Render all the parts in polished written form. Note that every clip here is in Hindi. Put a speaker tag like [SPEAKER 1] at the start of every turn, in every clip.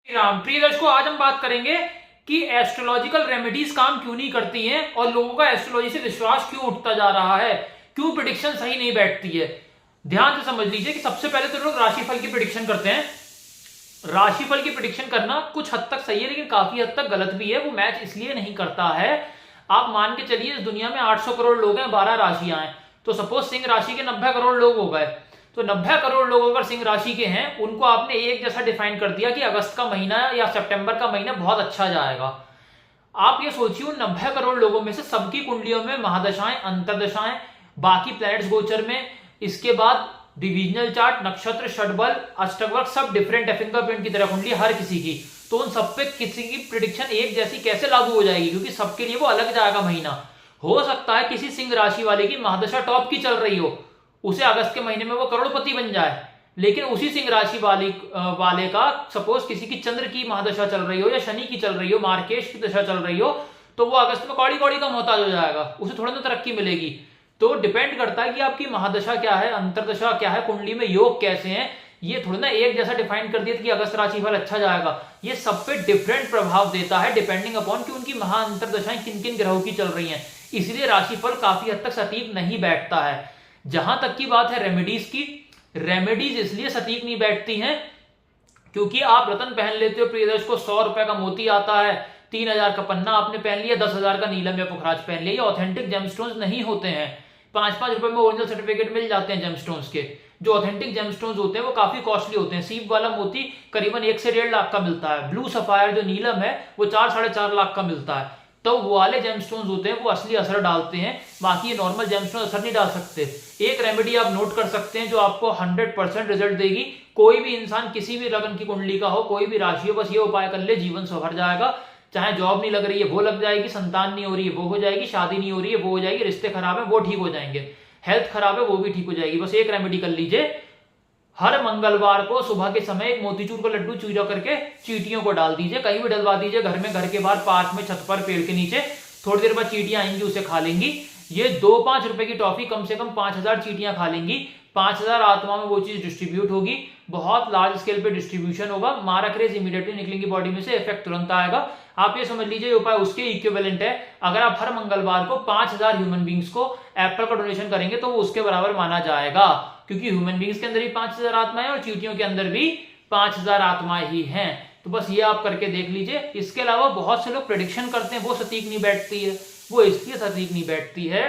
[SPEAKER 1] राम प्रिय दर्शकों, आज हम बात करेंगे कि एस्ट्रोलॉजिकल रेमेडीज काम क्यों नहीं करती हैं और लोगों का एस्ट्रोलॉजी से विश्वास क्यों उठता जा रहा है, क्यों प्रिडिक्शन सही नहीं बैठती है। ध्यान से समझ लीजिए कि सबसे पहले तो लोग राशिफल की प्रिडिक्शन करते हैं। राशिफल की प्रिडिक्शन करना कुछ हद तक सही है, लेकिन काफी हद तक गलत भी है। वो मैच इसलिए नहीं करता है, आप मान के चलिए इस दुनिया में 800 करोड़ लोग हैं, 12 राशियां हैं, तो सपोज सिंह राशि के 90 करोड़ लोग हो गए, तो 90 करोड़ लोग अगर सिंह राशि के हैं, उनको आपने एक जैसा डिफाइन कर दिया कि अगस्त का महीना या सितंबर का महीना बहुत अच्छा जाएगा। आप ये सोचिए उन 90 करोड़ लोगों में से सबकी कुंडलियों में महादशाएं, अंतरदशाएं, बाकी प्लैनेट्स गोचर में, इसके बाद डिविजनल चार्ट, नक्षत्र, षटबल, अष्टवर्ग, सब डिफरेंट है, फिंगरप्रिंट की तरह कुंडली हर किसी की। तो उन सब पे किसी की प्रिडिक्शन एक जैसी कैसे लागू हो जाएगी, क्योंकि सबके लिए वो अलग जाएगा महीना। हो सकता है किसी सिंह राशि वाले की महादशा टॉप की चल रही हो, उसे अगस्त के महीने में वो करोड़पति बन जाए, लेकिन उसी सिंह राशि वाले का सपोज किसी की चंद्र की महादशा चल रही हो या शनि की चल रही हो, मार्केश की दशा चल रही हो, तो वो अगस्त में कौड़ी कौड़ी का मोहताज हो जाएगा, उसे थोड़ा ना तरक्की मिलेगी। तो डिपेंड करता है कि आपकी महादशा क्या है, अंतरदशा क्या है, कुंडली में योग कैसे हैं। ये थोड़ा ना एक जैसा डिफाइन कर दिया कि अगस्त राशि फल अच्छा जाएगा। ये सब पे डिफरेंट प्रभाव देता है डिपेंडिंग अपॉन कि उनकी महा अंतरदशाएं किन किन ग्रहों की चल रही हैं। इसलिए राशिफल काफी हद तक सटीक नहीं बैठता है। जहां तक की बात है रेमेडीज की, रेमेडीज इसलिए सटीक नहीं बैठती हैं क्योंकि आप रतन पहन लेते हो प्रियदर्श को, 100 रुपए का मोती आता है, 3000 का पन्ना आपने पहन लिया, 10,000 का नीलम या पुखराज पहन लिया। ये ऑथेंटिक जेमस्टोन्स नहीं होते हैं। 5-5 रुपए में ओरिजिनल सर्टिफिकेट मिल जाते हैं जेमस्टोन्स के। जो ऑथेंटिक जेमस्टोन्स होते हैं वो काफी कॉस्टली होते हैं। सीप वाला मोती करीबन 1 से 1.5 लाख का मिलता है। ब्लू सफायर जो नीलम है वो 4-4.5 लाख का मिलता है। तो वो वाले जेमस्टोन्स होते हैं वो असली असर डालते हैं, बाकी ये नॉर्मल जेमस्टोन असर नहीं डाल सकते। एक रेमेडी आप नोट कर सकते हैं जो आपको 100% रिजल्ट देगी। कोई भी इंसान किसी भी लगन की कुंडली का हो, कोई भी राशि हो, बस ये उपाय कर ले, जीवन संवर जाएगा। चाहे जॉब नहीं लग रही है वो लग जाएगी, संतान नहीं हो रही है वो हो जाएगी, शादी नहीं हो रही है वो हो जाएगी, रिश्ते खराब है वो ठीक हो जाएंगे, हेल्थ खराब है वो भी ठीक हो जाएगी। बस एक रेमेडी कर लीजिए, हर मंगलवार को सुबह के समय एक मोतीचूर का लड्डू चूरा करके चींटियों को डाल दीजिए, कहीं भी डलवा दीजिए, घर में, घर के बाहर, पार्क में, छत पर, पेड़ के नीचे। थोड़ी देर बाद चींटियां आएंगी, उसे खा लेंगी। ये 2-5 रुपए की टॉफी कम से कम 5000 चींटियां खा लेंगी। 5000 आत्मा में वो चीज डिस्ट्रीब्यूट होगी, बहुत लार्ज स्केल पे डिस्ट्रीब्यूशन होगा, मारक रेज इमीडिएटली निकलेंगी बॉडी में से, इफेक्ट तुरंत आएगा। आप ये समझ लीजिए उपाय उसके इक्विवेलेंट है। अगर आप हर मंगलवार को 5000 ह्यूमन बींग्स को एप्पल का डोनेशन करेंगे तो वो उसके बराबर माना जाएगा, क्योंकि ह्यूमन बींग्स के अंदर भी 5000 आत्माएं और चींटियों के अंदर भी 5000 आत्माएं ही हैं। तो बस ये आप करके देख लीजिए। इसके अलावा बहुत से लोग प्रेडिक्शन करते हैं, वो सटीक नहीं बैठती है। वो इसलिए सटीक नहीं बैठती है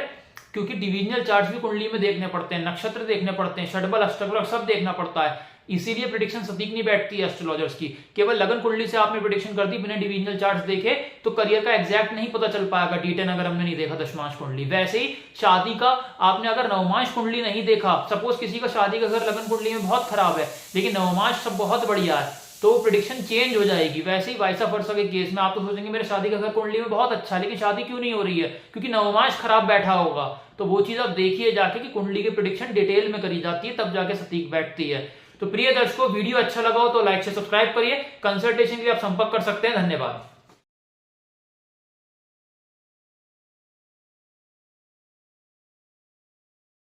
[SPEAKER 1] क्योंकि डिविजनल चार्ट्स भी कुंडली में देखने पड़ते हैं, नक्षत्र देखने पड़ते हैं, षटबल, अष्टवर्ग सब देखना पड़ता है। इसीलिए प्रेडिक्शन सटीक नहीं बैठती है एस्ट्रोलॉजर्स की। केवल लगन कुंडली से आपने प्रेडिक्शन कर दी बिना डिविजनल चार्ट्स देखे, तो करियर का एग्जैक्ट नहीं पता चल पाएगा D10 अगर हमने नहीं देखा दशमांश कुंडली। वैसे ही शादी का आपने अगर नवमांश कुंडली नहीं देखा, सपोज किसी का शादी का घर लगन कुंडली में बहुत खराब है लेकिन नवमांश सब बहुत बढ़िया है, तो वो प्रेडिक्शन चेंज हो जाएगी। वैसे ही वाइसा वर्सा के केस में आप तो सोचेंगे मेरे शादी का घर कुंडली में बहुत अच्छा है लेकिन शादी क्यों नहीं हो रही है, क्योंकि नवमांश खराब बैठा होगा। तो वो चीज आप देखिए जाके कि कुंडली की प्रेडिक्शन डिटेल में करी जाती है, तब जाके सटीक बैठती है। तो प्रिय दर्शकों, वीडियो अच्छा लगा हो तो लाइक से सब्सक्राइब करिए। कंसल्टेशन के लिए आप संपर्क कर सकते हैं। धन्यवाद।